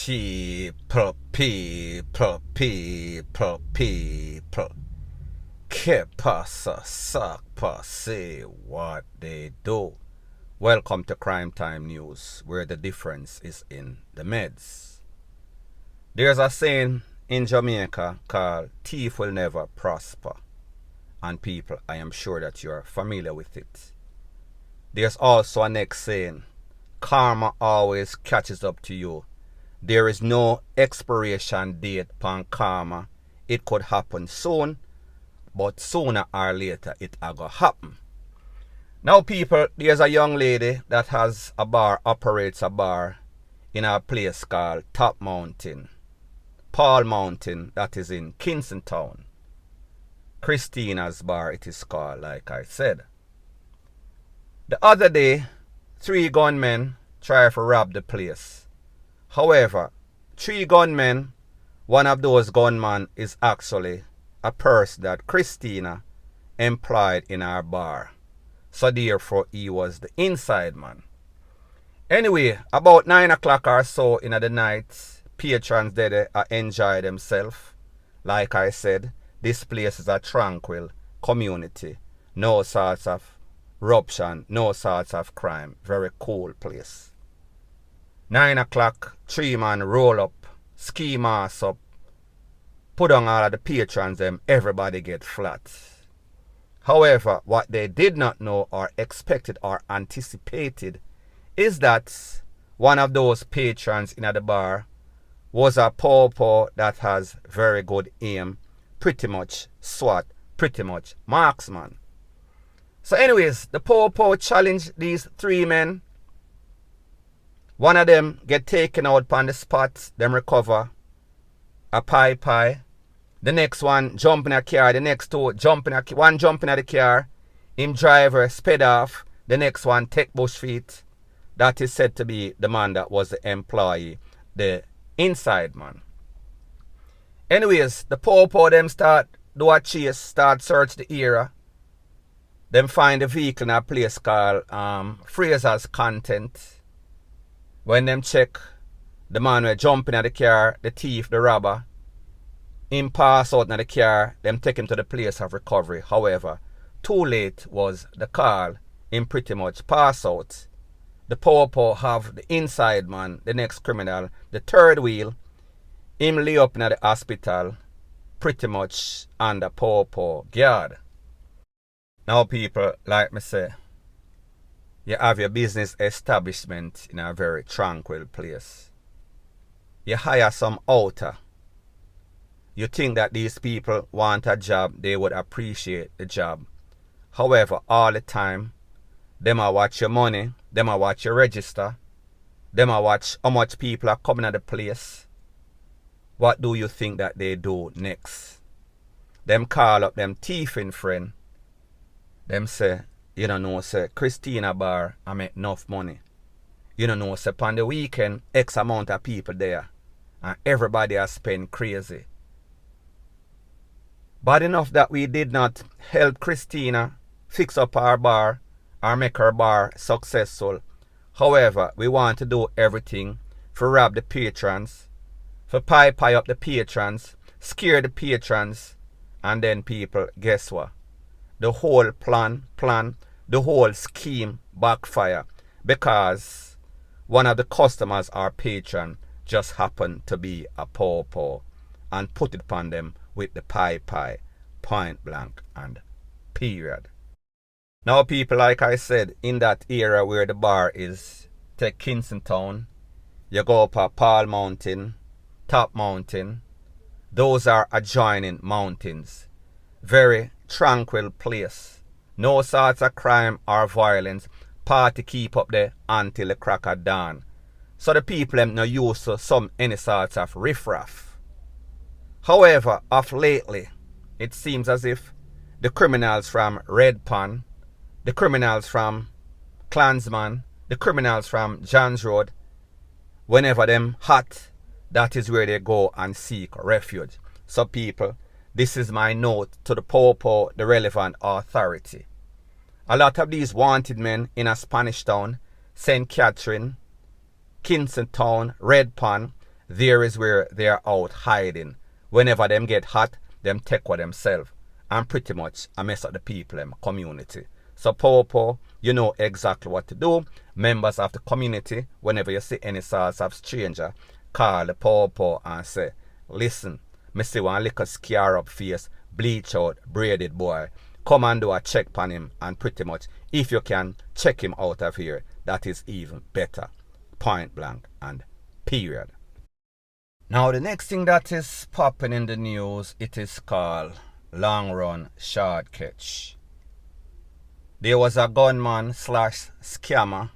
People. Que pasa, sakpa, say what they do. Welcome to Crime Time News, where the difference is in the meds. There's a saying in Jamaica called thief will never prosper. And people, I am sure that you're familiar with it. There's also a next saying, karma always catches up to you. There is no expiration date upon karma. It could happen soon, but sooner or later it go happen. Now people, there's a young lady that has a bar, operates a bar in a place called Top Mountain, Paul Mountain, that is in Kingston Town. Christina's bar it is called, like I said. The other day, 3 gunmen tried to rob the place. However, 3 gunmen, one of those gunmen is actually a person that Christina employed in our bar. So therefore, he was the inside man. Anyway, about 9 o'clock or so in the night, patrons there enjoy themselves. Like I said, this place is a tranquil community. No sorts of corruption, no sorts of crime. Very cool place. 9 o'clock, 3 man roll up, ski mask up, put on all of the patrons them, everybody get flat. However, what they did not know or expected or anticipated is that one of those patrons in the bar was a pawpaw that has very good aim, pretty much SWAT, pretty much marksman. So anyways, the pawpaw challenged these 3 men. One of them get taken out upon the spot, them recover a pie. The next one jump in a car, the next 2 jump in one jump in the car, him driver sped off, the next one take bush feet. That is said to be the man that was the employee, the inside man. Anyways, the pawpaw them start do a chase, start search the area. Them find a vehicle in a place called Fraser's Content. When them check, the man will jump in the car, the thief, the robber, him pass out in the car, them take him to the place of recovery. However, too late was the call, him pretty much pass out. The pawpaw have the inside man, the next criminal, the third wheel, him lay up in the hospital, pretty much under pawpaw guard. Now people, like me say, you have your business establishment in a very tranquil place. You hire some outer. You think that these people want a job, they would appreciate the job. However, all the time, them a watch your money, them a watch your register, them a watch how much people are coming at the place. What do you think that they do next? Them call up them thieving friend. Them say, you don't know, say, Christina bar, I make enough money. You don't know, say, upon the weekend, X amount of people there. And everybody has spent crazy. Bad enough that we did not help Christina fix up our bar or make her bar successful. However, we want to do everything for rob the patrons, for pie up the patrons, scare the patrons, and then people, guess what? The whole plan, the whole scheme backfire because one of the customers or patron just happened to be a pawpaw and put it upon them with the pie, point blank and period. Now people, like I said, in that area where the bar is, take Kingston Town, you go up a Paul Mountain, Top Mountain, those are adjoining mountains. Very tranquil place. No sorts of crime or violence. Party keep up there until the crack of dawn. So the people them no used to any sorts of riffraff. However, of lately, it seems as if the criminals from Red Pan, the criminals from Klansman, the criminals from Johns Road, whenever them hot, that is where they go and seek refuge. So people, this is my note to the pawpaw, the relevant authority. A lot of these wanted men in a Spanish town, St. Catherine, Kingston Town, Red Pan, There is where they are out hiding. Whenever them get hot, them take what themselves. And pretty much I mess up the people in my community. So Popo, you know exactly what to do. Members of the community, whenever you see any sorts of stranger, call the Popo and say, listen, me see one little scare up face, bleach out, braided boy. Come and do a check on him, and pretty much, if you can, check him out of here. That is even better. Point blank and period. Now the next thing that is popping in the news, it is called long run short catch. There was a gunman slash scammer.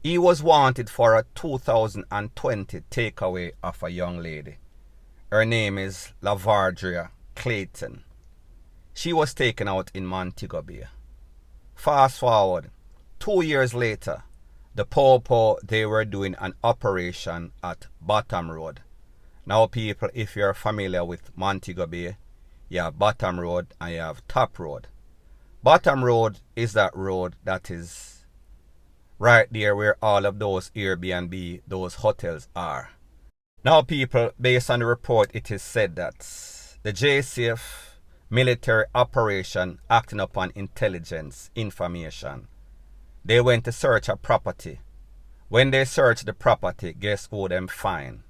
He was wanted for a 2020 takeaway of a young lady. Her name is Lavardria Clayton. She was taken out in Montego Bay. Fast forward, 2 years later, the Popo, they were doing an operation at Bottom Road. Now people, if you're familiar with Montego Bay, you have Bottom Road and you have Top Road. Bottom Road is that road that is right there where all of those Airbnb, those hotels are. Now people, based on the report, it is said that the JCF military operation acting upon intelligence information, they went to search a property. When they searched the property, guess who them find?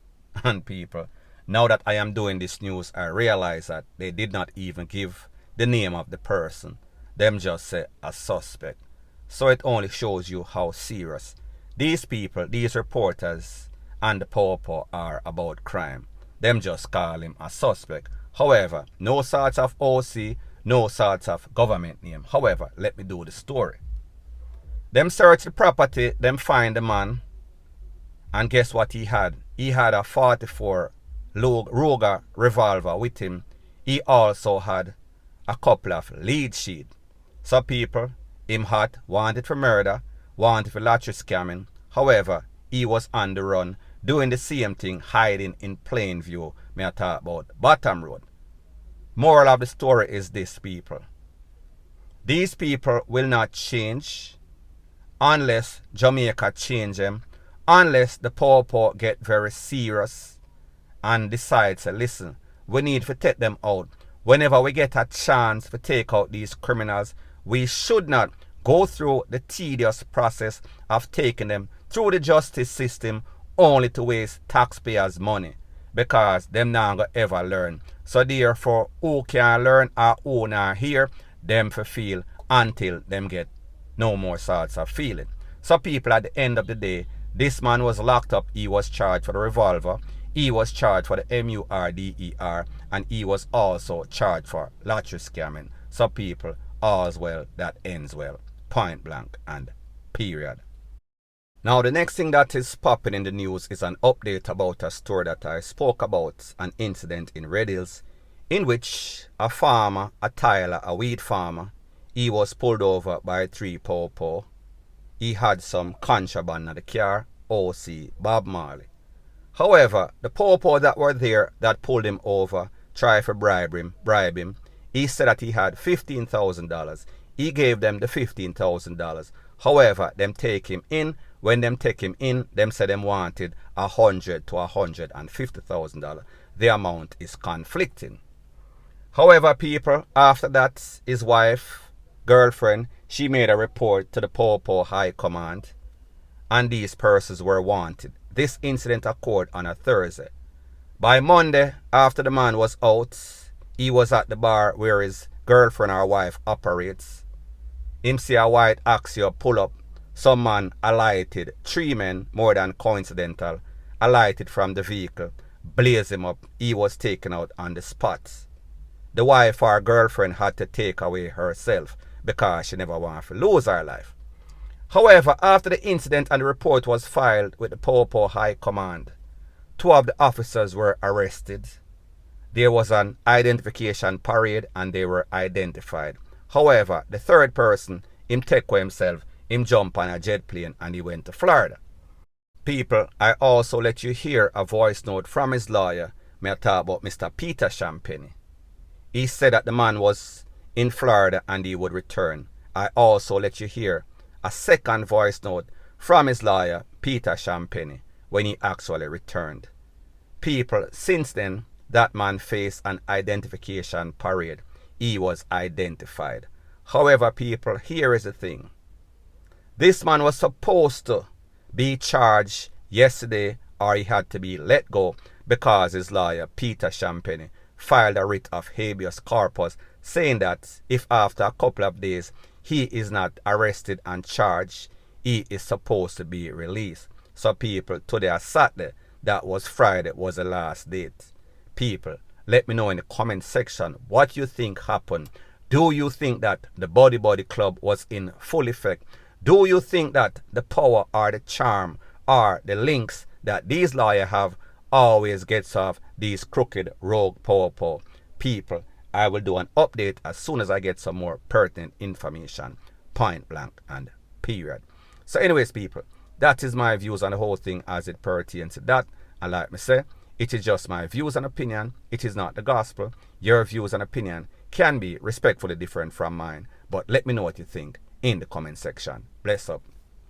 And people, now that I am doing this news, I realize that they did not even give the name of the person. Them just say a suspect. So it only shows you how serious these people, these reporters and the Popo are about crime. Them just call him a suspect. However, no sorts of OC, no sorts of government name. However, let me do the story. Them search the property, them find the man, and guess what he had? He had a 44 Ruger revolver with him. He also had a couple of lead sheets. So people, him hot, wanted for murder, wanted for lottery scamming. However, he was on the run, doing the same thing, hiding in plain view. May I talk about Bottom Road. Moral of the story is this, people. These people will not change unless Jamaica change them, unless the Popo get very serious and decide to listen, we need to take them out. Whenever we get a chance to take out these criminals, we should not go through the tedious process of taking them through the justice system only to waste taxpayers' money, because them not gonna ever learn. So therefore, who can learn or who not hear, them for feel until them get no more sorts of feeling. So people, at the end of the day, this man was locked up. He was charged for the revolver, he was charged for the MURDER, and he was also charged for lottery scamming. So people, all's well that ends well. Point blank and period. Now the next thing that is popping in the news is an update about a story that I spoke about, an incident in Red Hills, in which a farmer, a tiler, a weed farmer, he was pulled over by 3 Popo. He had some contraband in the car, OC Bob Marley. However, the Popo that were there that pulled him over tried to bribe him. He said that he had $15,000. He gave them the $15,000. However, them take him in. When them take him in, them said them wanted $100,000 to $150,000. The amount is conflicting. However, people, after that, his wife, girlfriend, she made a report to the Popo High Command, and these persons were wanted. This incident occurred on a Thursday. By Monday, after the man was out, he was at the bar where his girlfriend or wife operates. Him see a white Axio pull up. Some man alighted. 3 men, more than coincidental, alighted from the vehicle, blaze him up. He was taken out on the spot. The wife or girlfriend had to take away herself because she never wanted to lose her life. However, after the incident and the report was filed with the Popo High Command, 2 of the officers were arrested. There was an identification parade and they were identified. However, the 3rd person, him take for himself, him jump on a jet plane and he went to Florida. People, I also let you hear a voice note from his lawyer. May I talk about Mr. Peter Champagne. He said that the man was in Florida and he would return. I also let you hear a second voice note from his lawyer, Peter Champagne, when he actually returned. People, since then, that man faced an identification parade. He was identified. However, people, here is the thing. This man was supposed to be charged yesterday, or he had to be let go because his lawyer, Peter Champagne, filed a writ of habeas corpus saying that if after a couple of days he is not arrested and charged, he is supposed to be released. So people, today is Saturday, that was Friday, was the last date. People, let me know in the comment section what you think happened. Do you think that the Body Club was in full effect? Do you think that the power or the charm or the links that these lawyers have always gets off these crooked rogue power people? I will do an update as soon as I get some more pertinent information, point blank and period. So anyways, people, that is my views on the whole thing as it pertains to that. And like me say, it is just my views and opinion. It is not the gospel. Your views and opinion can be respectfully different from mine. But let me know what you think in the comment section. Bless up.